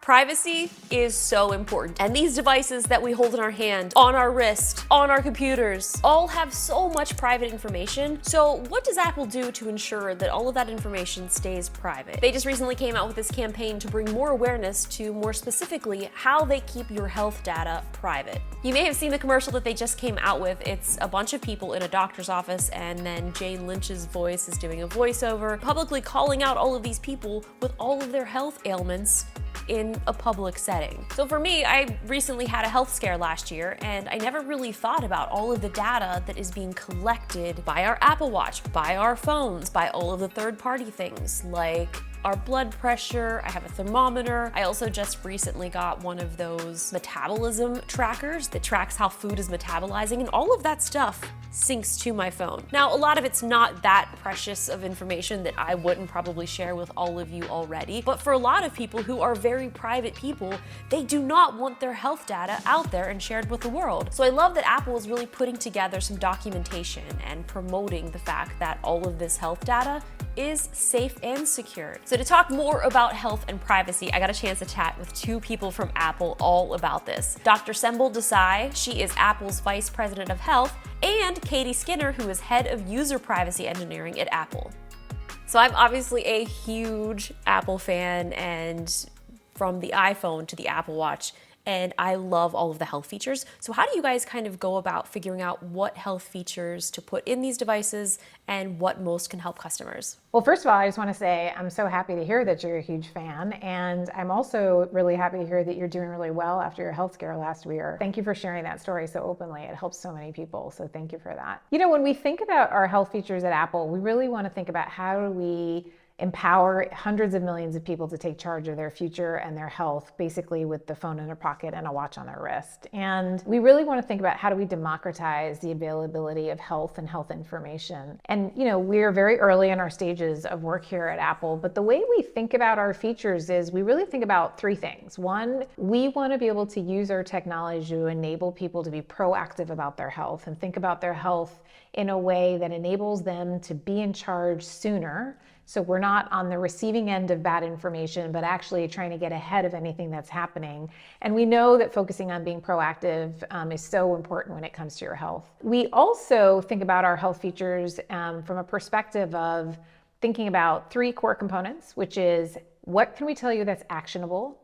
Privacy is so important, and these devices that we hold in our hand, on our wrist, on our computers, all have so much private information. So what does Apple do to ensure that all of that information stays private? They just recently came out with this campaign to bring more awareness to, more specifically, how they keep your health data private. You may have seen the commercial that they just came out with. It's a bunch of people in a doctor's office, and then Jane Lynch's voice is doing a voiceover, publicly calling out all of these people with all of their health ailments in a public setting. So for me, I recently had a health scare last year, and I never really thought about all of the data that is being collected by our Apple Watch, by our phones, by all of the third-party things like our blood pressure. I have a thermometer. I also just recently got one of those metabolism trackers that tracks how food is metabolizing, and all of that stuff syncs to my phone. Now, a lot of it's not that precious of information that I wouldn't probably share with all of you already, but for a lot of people who are very private people, they do not want their health data out there and shared with the world. So I love that Apple is really putting together some documentation and promoting the fact that all of this health data is safe and secure. So to talk more about health and privacy, I got a chance to chat with two people from Apple all about this. Dr. Sembel Desai, she is Apple's Vice President of Health, and Katie Skinner, who is Head of User Privacy Engineering at Apple. So I'm obviously a huge Apple fan, and from the iPhone to the Apple Watch, and I love all of the health features. So how do you guys kind of go about figuring out what health features to put in these devices and what most can help customers? Well, first of all, I just want to say I'm so happy to hear that you're a huge fan, and I'm also really happy to hear that you're doing really well after your health scare last year. Thank you for sharing that story so openly. It helps so many people, so thank you for that. You know, when we think about our health features at Apple, we really want to think about how do we empower hundreds of millions of people to take charge of their future and their health, basically with the phone in their pocket and a watch on their wrist. And we really want to think about how do we democratize the availability of health and health information. And you know, we're very early in our stages of work here at Apple, but the way we think about our features is we really think about three things. One, we want to be able to use our technology to enable people to be proactive about their health and think about their health in a way that enables them to be in charge sooner. So we're not on the receiving end of bad information, but actually trying to get ahead of anything that's happening. And we know that focusing on being proactive is so important when it comes to your health. We also think about our health features from a perspective of thinking about three core components, which is what can we tell you that's actionable?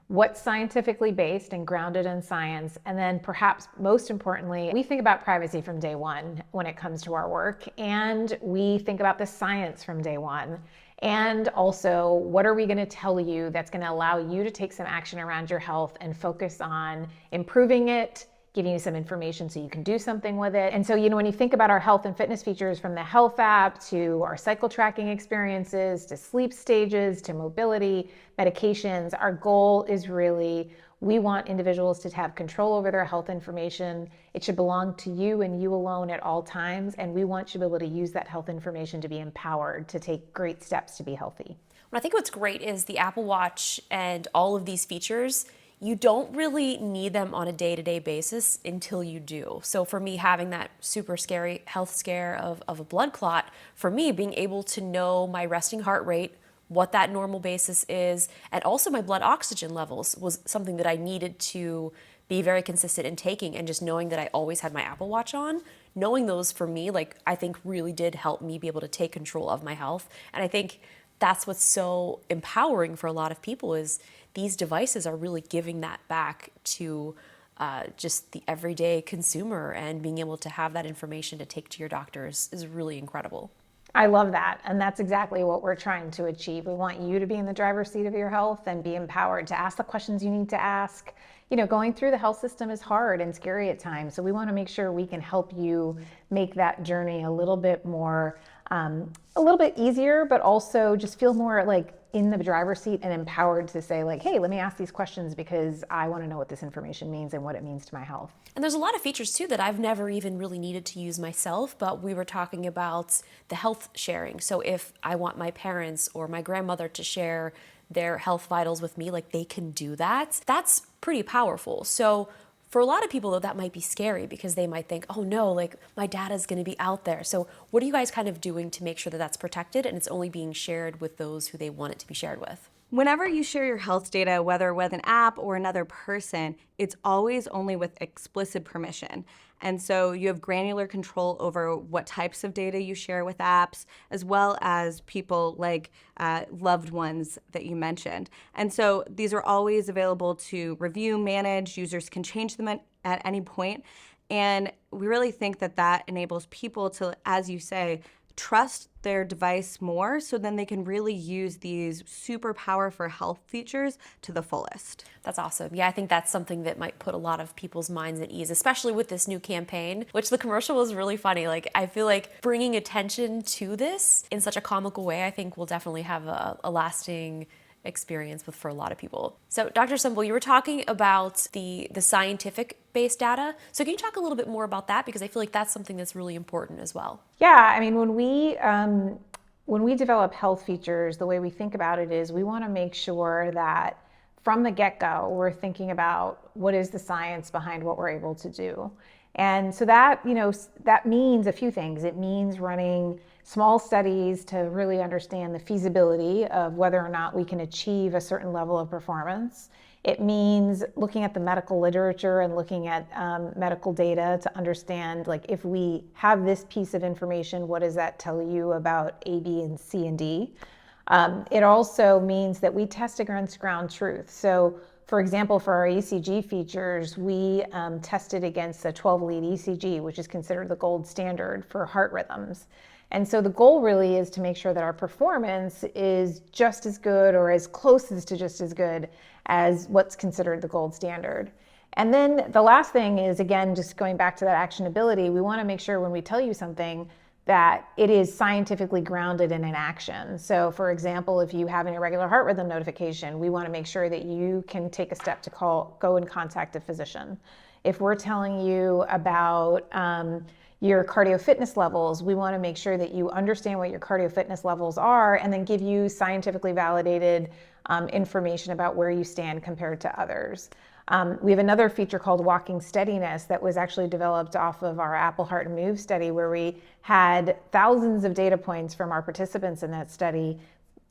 What's scientifically based and grounded in science, and then perhaps most importantly, we think about privacy from day one when it comes to our work, and we think about the science from day one. And also, what are we going to tell you that's going to allow you to take some action around your health and focus on improving it, giving you some information so you can do something with it. And so, you know, when you think about our health and fitness features, from the health app to our cycle tracking experiences, to sleep stages, to mobility, medications, our goal is really, we want individuals to have control over their health information. It should belong to you and you alone at all times. And we want you to be able to use that health information to be empowered to take great steps to be healthy. I think what's great is the Apple Watch and all of these features, you don't really need them on a day-to-day basis until you do. So for me, having that super scary health scare of a blood clot, for me, being able to know my resting heart rate, what that normal basis is, and also my blood oxygen levels was something that I needed to be very consistent in taking, and just knowing that I always had my Apple Watch on, knowing those for me, like, I think really did help me be able to take control of my health. And I think that's what's so empowering for a lot of people, is these devices are really giving that back to just the everyday consumer, and being able to have that information to take to your doctors is really incredible. I love that. And that's exactly what we're trying to achieve. We want you to be in the driver's seat of your health and be empowered to ask the questions you need to ask. You know, going through the health system is hard and scary at times. So we want to make sure we can help you make that journey a little bit more, a little bit easier, but also just feel more like in the driver's seat and empowered to say, like, hey, let me ask these questions because I want to know what this information means and what it means to my health. And there's a lot of features too that I've never even really needed to use myself, but we were talking about the health sharing. So if I want my parents or my grandmother to share their health vitals with me, like, they can do that. That's pretty powerful. So for a lot of people, though, that might be scary because they might think, oh no, like, my data's going to be out there. So what are you guys kind of doing to make sure that that's protected and it's only being shared with those who they want it to be shared with? Whenever you share your health data, whether with an app or another person, it's always only with explicit permission. And so you have granular control over what types of data you share with apps, as well as people like loved ones that you mentioned. And so these are always available to review, manage. Users can change them at any point. And we really think that that enables people to, as you say, trust their device more, so then they can really use these super powerful health features to the fullest. That's awesome. Yeah, I think that's something that might put a lot of people's minds at ease, especially with this new campaign, which the commercial was really funny. Like, I feel like bringing attention to this in such a comical way, I think will definitely have a lasting experience for a lot of people. So Dr. Sumbul, you were talking about the scientific based data. So can you talk a little bit more about that? Because I feel like that's something that's really important as well. Yeah, I mean, when we develop health features, the way we think about it is we want to make sure that from the get-go, we're thinking about what is the science behind what we're able to do. And so that, that means a few things. It means running small studies to really understand the feasibility of whether or not we can achieve a certain level of performance. It means looking at the medical literature and looking at medical data to understand, like, if we have this piece of information, what does that tell you about A, B, and C, and D? It also means that we test against ground truth. So, for example, for our ECG features, we tested against a 12-lead ECG, which is considered the gold standard for heart rhythms. And so the goal really is to make sure that our performance is just as good or as close as to just as good as what's considered the gold standard. And then the last thing is, again, just going back to that actionability, we want to make sure when we tell you something that it is scientifically grounded in an action. So for example, if you have an irregular heart rhythm notification, we want to make sure that you can take a step to go and contact a physician. If we're telling you about your cardio fitness levels, we want to make sure that you understand what your cardio fitness levels are and then give you scientifically validated information about where you stand compared to others. We have another feature called walking steadiness that was actually developed off of our Apple Heart and Move study, where we had thousands of data points from our participants in that study,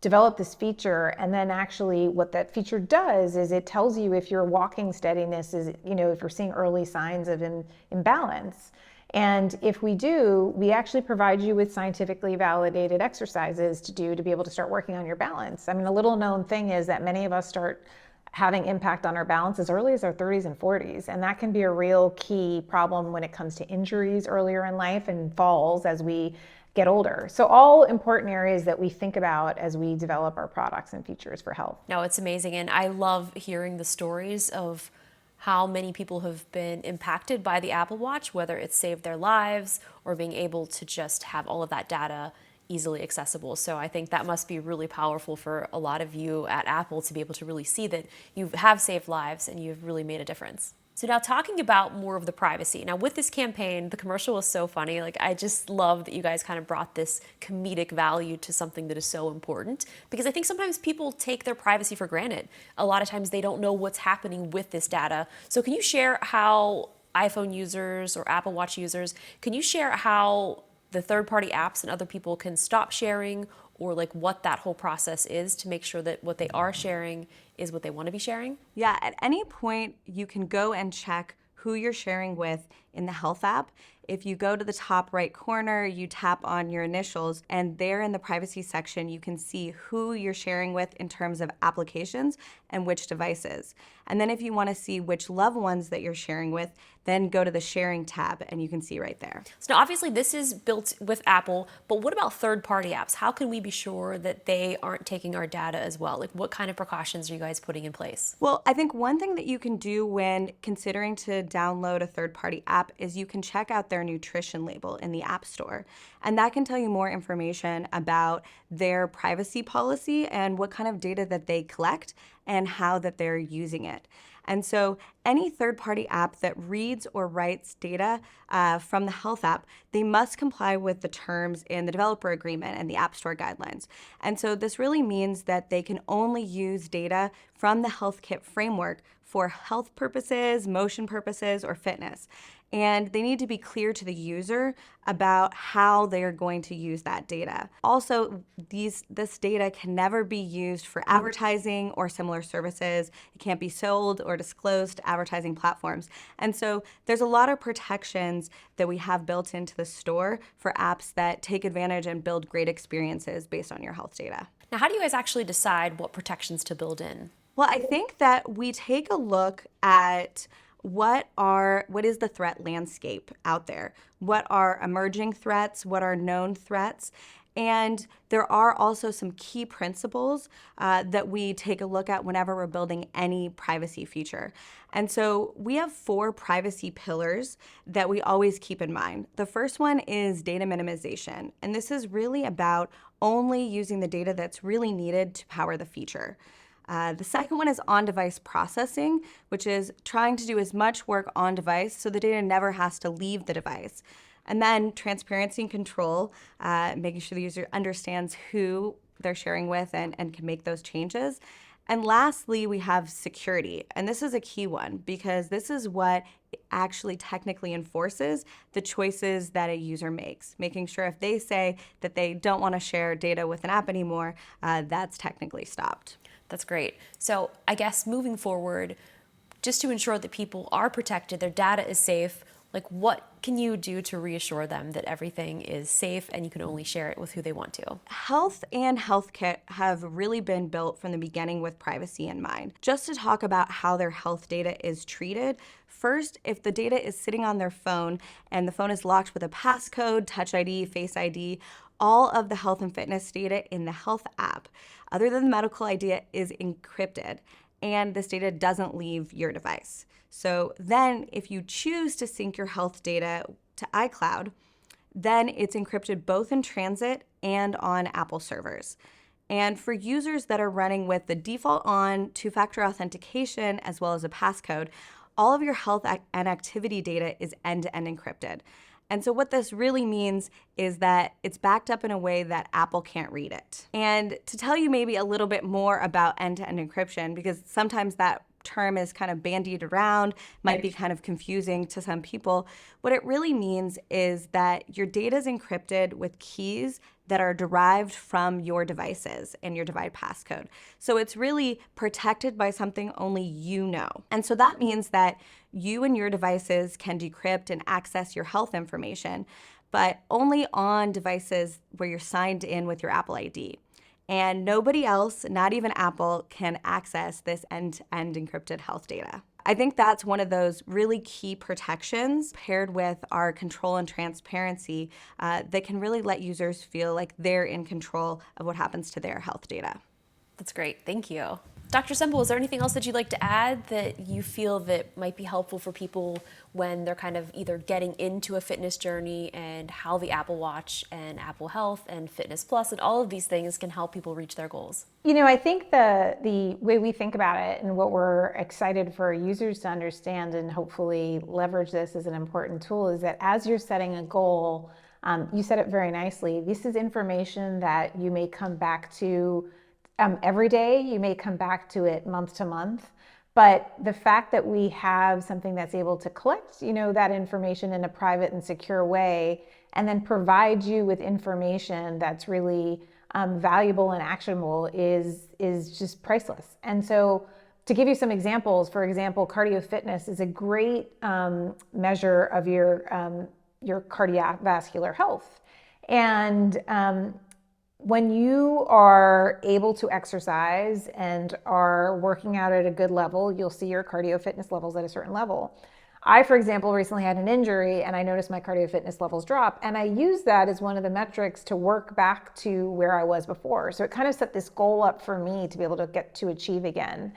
develop this feature, and then actually what that feature does is it tells you if your walking steadiness is, if you're seeing early signs of imbalance. And if we do, we actually provide you with scientifically validated exercises to do to be able to start working on your balance. I mean, a little known thing is that many of us start having impact on our balance as early as our 30s and 40s. And that can be a real key problem when it comes to injuries earlier in life and falls as we get older. So all important areas that we think about as we develop our products and features for health. No, it's amazing. And I love hearing the stories of how many people have been impacted by the Apple Watch, whether it's saved their lives or being able to just have all of that data easily accessible. So I think that must be really powerful for a lot of you at Apple to be able to really see that you have saved lives and you've really made a difference. So now talking about more of the privacy. Now with this campaign, the commercial was so funny. Like, I just love that you guys kind of brought this comedic value to something that is so important, because I think sometimes people take their privacy for granted. A lot of times they don't know what's happening with this data. So can you share how iPhone users or Apple Watch users, can you share how the third-party apps and other people can stop sharing, or like what that whole process is to make sure that what they are sharing is what they want to be sharing? Yeah, at any point you can go and check who you're sharing with in the Health app. If you go to the top right corner, you tap on your initials, and there in the privacy section, you can see who you're sharing with in terms of applications and which devices. And then if you want to see which loved ones that you're sharing with, then go to the sharing tab and you can see right there. So now obviously this is built with Apple, but what about third-party apps? How can we be sure that they aren't taking our data as well? Like, what kind of precautions are you guys putting in place? Well, I think one thing that you can do when considering to download a third-party app is you can check out their nutrition label in the App Store. And that can tell you more information about their privacy policy and what kind of data that they collect and how that they're using it. And so any third-party app that reads or writes data from the health app, they must comply with the terms in the developer agreement and the App Store guidelines. And so this really means that they can only use data from the Health Kit framework for health purposes, motion purposes, or fitness. And they need to be clear to the user about how they are going to use that data. Also, this data can never be used for advertising or similar services. It can't be sold or disclosed to advertising platforms. And so there's a lot of protections that we have built into the store for apps that take advantage and build great experiences based on your health data. Now, how do you guys actually decide what protections to build in? Well, I think that we take a look at what is the threat landscape out there? What are emerging threats? What are known threats? And there are also some key principles that we take a look at whenever we're building any privacy feature. And so we have 4 privacy pillars that we always keep in mind. The first one is data minimization. And this is really about only using the data that's really needed to power the feature. The second one is on-device processing, which is trying to do as much work on device so the data never has to leave the device. And then transparency and control, making sure the user understands who they're sharing with and can make those changes. And lastly, we have security. And this is a key one because this is what actually technically enforces the choices that a user makes, making sure if they say that they don't want to share data with an app anymore, that's technically stopped. That's great. So I guess moving forward, just to ensure that people are protected, their data is safe, like what can you do to reassure them that everything is safe and you can only share it with who they want to? Health and Health Kit have really been built from the beginning with privacy in mind. Just to talk about how their health data is treated, first, if the data is sitting on their phone and the phone is locked with a passcode, Touch ID, Face ID, all of the health and fitness data in the health app, other than the medical ID, is encrypted, and this data doesn't leave your device. So then if you choose to sync your health data to iCloud, then it's encrypted both in transit and on Apple servers. And for users that are running with the default on two-factor authentication as well as a passcode, all of your health and activity data is end-to-end encrypted. And so what this really means is that it's backed up in a way that Apple can't read it. And to tell you maybe a little bit more about end-to-end encryption, because sometimes that term is kind of bandied around, might be kind of confusing to some people. What it really means is that your data is encrypted with keys that are derived from your devices and your device passcode. So it's really protected by something only you know. And so that means that you and your devices can decrypt and access your health information, but only on devices where you're signed in with your Apple ID. And nobody else, not even Apple, can access this end-to-end encrypted health data. I think that's one of those really key protections paired with our control and transparency that can really let users feel like they're in control of what happens to their health data. That's great. Thank you. Dr. Semple, is there anything else that you'd like to add that you feel that might be helpful for people when they're kind of either getting into a fitness journey, and how the Apple Watch and Apple Health and Fitness Plus and all of these things can help people reach their goals? You know, I think the way we think about it and what we're excited for users to understand and hopefully leverage this as an important tool is that as you're setting a goal, you said it very nicely, this is information that you may come back to every day, you may come back to it month to month, but the fact that we have something that's able to collect, you know, that information in a private and secure way, and then provide you with information that's really valuable and actionable is just priceless. And so to give you some examples, for example, cardio fitness is a great measure of your cardiovascular health. And when you are able to exercise and are working out at a good level, you'll see your cardio fitness levels at a certain level. I, for example, recently had an injury and I noticed my cardio fitness levels drop, and I use that as one of the metrics to work back to where I was before. So it kind of set this goal up for me to be able to get to achieve again.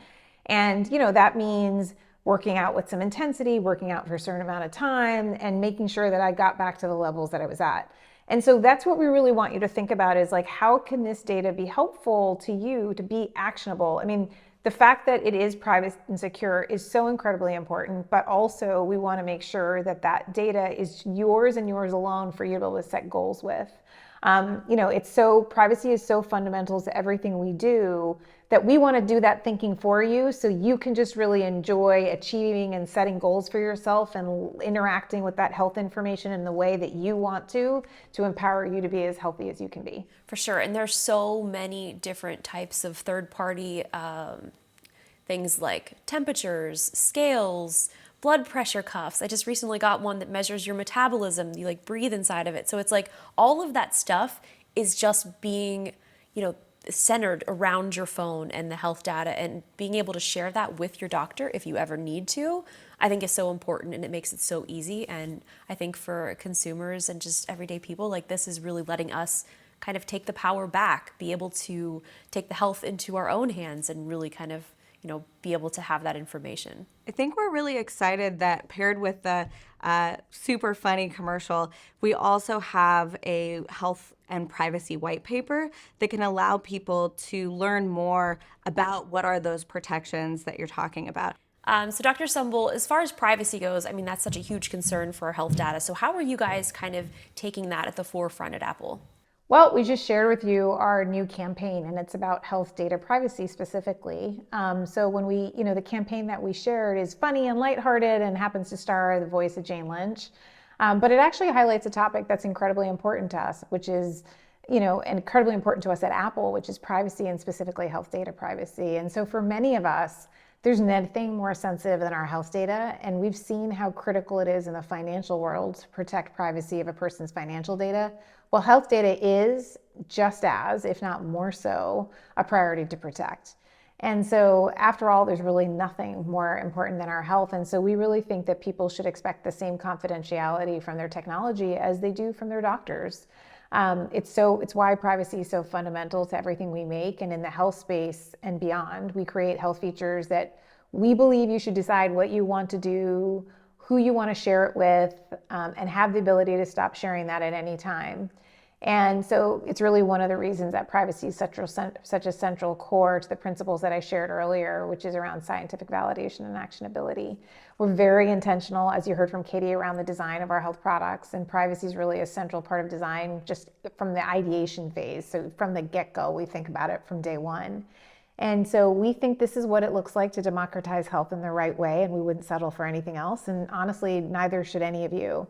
And, you know, that means working out with some intensity, working out for a certain amount of time, and making sure that I got back to the levels that I was at. And so that's what we really want you to think about is like, how can this data be helpful to you to be actionable? I mean, The fact that it is private and secure is so incredibly important, but also we want to make sure that that data is yours and yours alone for you to be able to set goals with. Privacy is so fundamental to everything we do that we want to do that thinking for you so you can just really enjoy achieving and setting goals for yourself and interacting with that health information in the way that you want to empower you to be as healthy as you can be. For sure. And there's so many different types of third-party things like temperatures, scales, blood pressure cuffs. I just recently got one that measures your metabolism. You like breathe inside of it. So it's like all of that stuff is just being, centered around your phone and the health data, and being able to share that with your doctor if you ever need to, I think is so important, and it makes it so easy. And I think for consumers and just everyday people, like, this is really letting us kind of take the power back, be able to take the health into our own hands and really kind of, be able to have that information. I think we're really excited that paired with the super funny commercial, we also have a health and privacy white paper that can allow people to learn more about what are those protections that you're talking about. So Dr. Sumbul, as far as privacy goes, I mean, that's such a huge concern for our health data. So how are you guys kind of taking that at the forefront at Apple? Well, we just shared with you our new campaign, and it's about health data privacy specifically. So when the campaign that we shared is funny and lighthearted and happens to star the voice of Jane Lynch. But it actually highlights a topic that's incredibly important to us, which is, incredibly important to us at Apple, which is privacy, and specifically health data privacy. And so for many of us, there's nothing more sensitive than our health data, and we've seen how critical it is in the financial world to protect privacy of a person's financial data. Well, health data is just as, if not more so, a priority to protect. And so after all, there's really nothing more important than our health. And so we really think that people should expect the same confidentiality from their technology as they do from their doctors. It's why privacy is so fundamental to everything we make. And in the health space and beyond, we create health features that we believe you should decide what you want to do, who you want to share it with, and have the ability to stop sharing that at any time. And so it's really one of the reasons that privacy is such a central core to the principles that I shared earlier, which is around scientific validation and actionability. We're very intentional, as you heard from Katie, around the design of our health products, and privacy is really a central part of design just from the ideation phase. So from the get-go, we think about it from day one. And so we think this is what it looks like to democratize health in the right way, and we wouldn't settle for anything else. And honestly, neither should any of you.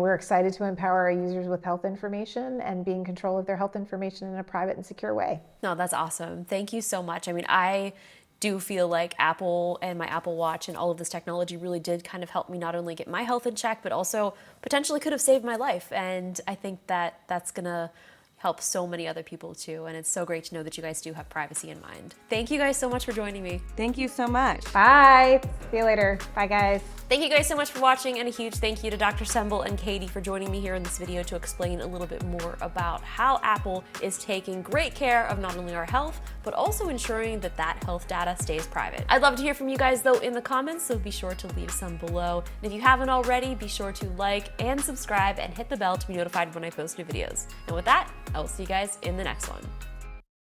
We're excited to empower our users with health information and be in control of their health information in a private and secure way. No, that's awesome. Thank you so much. I mean, I do feel like Apple and my Apple Watch and all of this technology really did kind of help me not only get my health in check, but also potentially could have saved my life. And I think that that's gonna help so many other people too. And it's so great to know that you guys do have privacy in mind. Thank you guys so much for joining me. Thank you so much. Bye. See you later. Bye, guys. Thank you guys so much for watching, and a huge thank you to Dr. Sumbul and Katie for joining me here in this video to explain a little bit more about how Apple is taking great care of not only our health, but also ensuring that that health data stays private. I'd love to hear from you guys though in the comments, so be sure to leave some below. And if you haven't already, be sure to like and subscribe and hit the bell to be notified when I post new videos. And with that, I will see you guys in the next one.